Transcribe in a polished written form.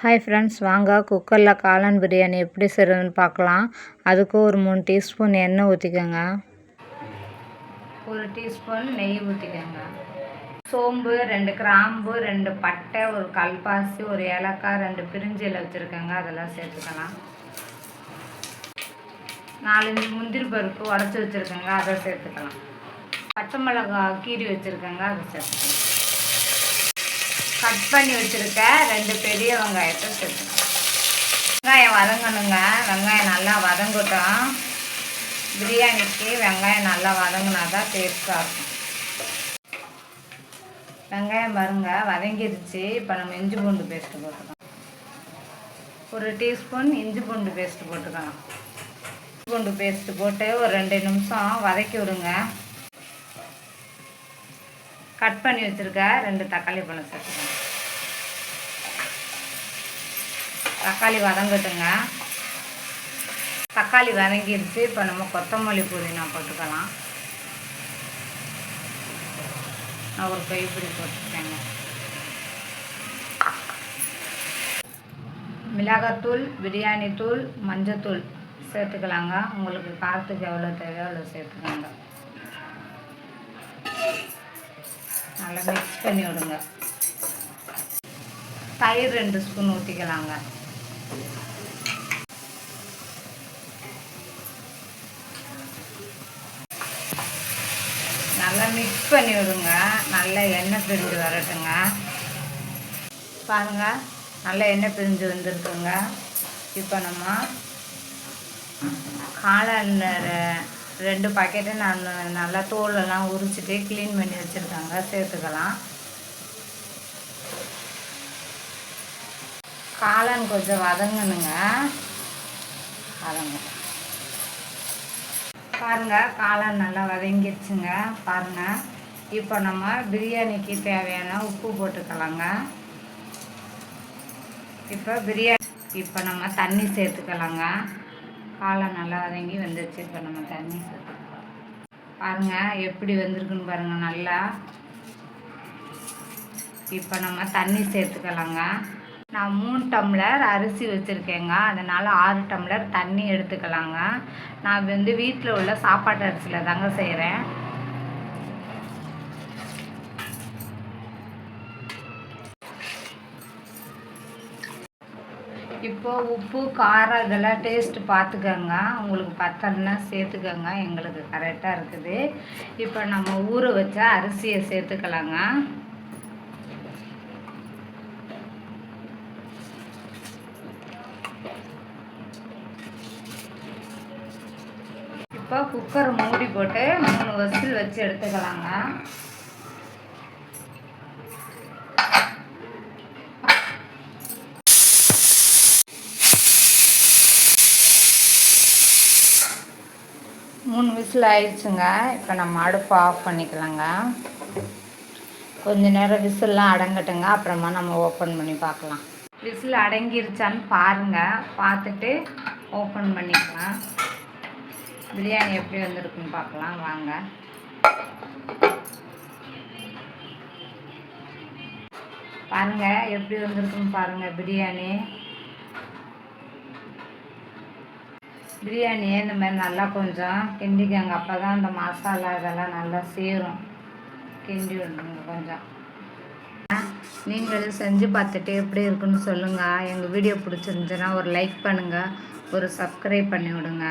Hi friends, வாங்க குக்கரில் காளான் பிரியாணி எப்படி செய்கிறதுன்னு பார்க்கலாம். அதுக்கு ஒரு 3 டீஸ்பூன் எண்ணெய் ஊற்றிக்கோங்க. 1 டீஸ்பூன் நெய் ஊற்றிக்கோங்க. சோம்பு, 2 கிராம்பு, 2 பட்டை, ஒரு கல்பாசி, ஒரு ஏலக்காய், 2 பிரிஞ்சி இலை வச்சுருக்கேங்க, அதெல்லாம் சேர்த்துக்கலாம். 4-5 முந்திரி பருப்பு உடச்சி வச்சுருக்கேங்க, அதை சேர்த்துக்கலாம். பச்சை மிளகாய் கீரி வச்சுருக்கேங்க, அதை சேர்த்துக்கலாம். கட் பண்ணி வச்சுருக்க 2 பெரிய வெங்காயத்தை சேர்த்துக்கலாம். வெங்காயம் வதங்கணுங்க. வெங்காயம் நல்லா வதங்கட்டும். பிரியாணிக்கு வெங்காயம் நல்லா வதங்கினா தான் டேஸ்ட்டாக இருக்கும். வெங்காயம் பாருங்க வதங்கிடுச்சு. இப்போ நம்ம இஞ்சி பூண்டு பேஸ்ட்டு போட்டுக்கலாம். 1 டீஸ்பூன் இஞ்சி பூண்டு பேஸ்ட்டு போட்டுக்கலாம். இஞ்சி பூண்டு பேஸ்ட்டு போட்டு ஒரு 2 நிமிஷம் வதக்கி விடுங்க. கட் பண்ணி வச்சுருக்க 2 தக்காளி பழம் சேர்த்துக்கோங்க. தக்காளி வதங்கட்டுங்க. தக்காளி வதங்கிடுச்சு. இப்போ நம்ம கொத்தமல்லி புதினா போட்டுக்கலாம். நான் ஒரு கைப்பிடி போட்டுருக்கேங்க. மிளகாத்தூள், பிரியாணி தூள், மஞ்சத்தூள் சேர்த்துக்கலாங்க. உங்களுக்கு காரத்துக்கு எவ்வளோ தேவையோ அவ்வளோ சேர்த்துக்கோங்க. நல்லா மிக்ஸ் பண்ணி விடுங்க. தயிர் 2 ஸ்பூன் ஊற்றிக்கலாங்க. நல்லா மிக்ஸ் பண்ணி விடுங்க. நல்லா எண்ணெய் பிரிஞ்சு வரட்டுங்க. பாருங்கள், நல்லா எண்ணெய் பிரிஞ்சு வந்துருக்குங்க. இப்போ நம்ம காளான் 2 பாக்கெட்டு நான் நல்லா தோலெல்லாம் உரிச்சிட்டு க்ளீன் பண்ணி வச்சுருக்காங்க, சேர்த்துக்கலாம். காளான் கொஞ்சம் வதங்கணுங்க. பாருங்கள், காளான் நல்லா வதங்கிடுச்சுங்க. பாருங்கள், இப்போ நம்ம பிரியாணிக்கு தேவையான உப்பு போட்டுக்கலாங்க. இப்போ நம்ம தண்ணி சேர்த்துக்கலாங்க. காளான் நல்லா வதங்கி வந்துடுச்சு. இப்போ நம்ம தண்ணி சேர்த்துக்கலாம். பாருங்கள் எப்படி வந்திருக்குன்னு பாருங்கள் நல்லா. இப்போ நம்ம தண்ணி சேர்த்துக்கலாங்க. நான் 3 டம்ளர் அரிசி வச்சுருக்கேங்க, அதனால் 6 டம்ளர் தண்ணி எடுத்துக்கலாங்க. நான் வீட்டில் உள்ள சாப்பாட்டு அரிசியில் தாங்க செய்கிறேன். இப்போ உப்பு, காரம் இதெல்லாம் டேஸ்ட்டு பார்த்துக்கோங்க. உங்களுக்கு பத்தலைன்னா சேர்த்துக்கோங்க. எங்களுக்கு கரெக்டாக இருக்குது. இப்போ நம்ம ஊற வச்ச அரிசியை சேர்த்துக்கலாங்க. இப்போ குக்கர் மூடி போட்டு 3 விசில் வச்சு எடுத்துக்கலாங்க. விசில் ஆயிடுச்சுங்க. இப்போ நம்ம அடுப்பு ஆஃப் பண்ணிக்கலாங்க. கொஞ்ச நேரம் விசில்லாம் அடங்கட்டுங்க, அப்புறமா நம்ம ஓப்பன் பண்ணி பார்க்கலாம். விசில் அடங்கிருச்சான்னு பாருங்கள். பார்த்துட்டு ஓப்பன் பண்ணிக்கலாம். பிரியாணி எப்படி வந்திருக்குன்னு பார்க்கலாம் வாங்க. பாருங்கள் எப்படி வந்திருக்குன்னு பாருங்கள். பிரியாணியை இந்த மாதிரி நல்லா கொஞ்சம் கிண்டிக்கங்க. அப்போ தான் இந்த மசாலா இதெல்லாம் நல்லா சேரும். கிண்டி விடுங்க கொஞ்சம். நீங்கள் செஞ்சு பார்த்துட்டு எப்படி இருக்குன்னு சொல்லுங்கள். எங்கள் வீடியோ பிடிச்சிருந்துச்சுன்னா ஒரு லைக் பண்ணுங்கள், ஒரு சப்ஸ்கிரைப் பண்ணி விடுங்க.